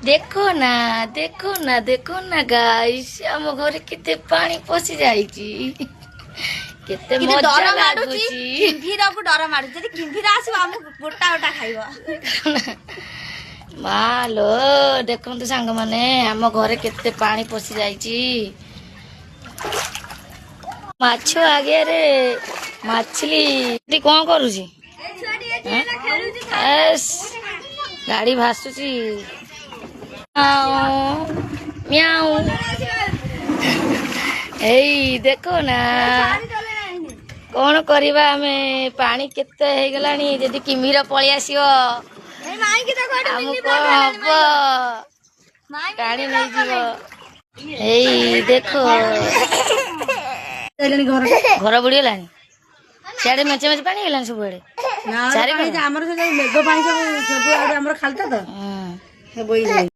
देखो ना गाइस आम घर केते पानी पसी जाईची केते मजा लागुची किंभीरा को डर मारू जदी किंभीरा आसी हम गोटा गोटा खाइबो मालो देखंतु सांग माने आम घरे केते पानी पसी जाईची माछो आगे रे मछली ती कोन करूची एस गाड़ी भासुची म्याऊ एई देखो ना कौन करवा आमे पानी केते हे गलानी जदी किमीर पळी आसीओ हमको हब गाड़ी नहीं जीवो एई देखो घर बुड़ीगलानी सियाड़े मेचे मेचे पानी गलानी सब बड़े ना हमर से मेघ पानी सब आडे हमर खालता तो हे बोई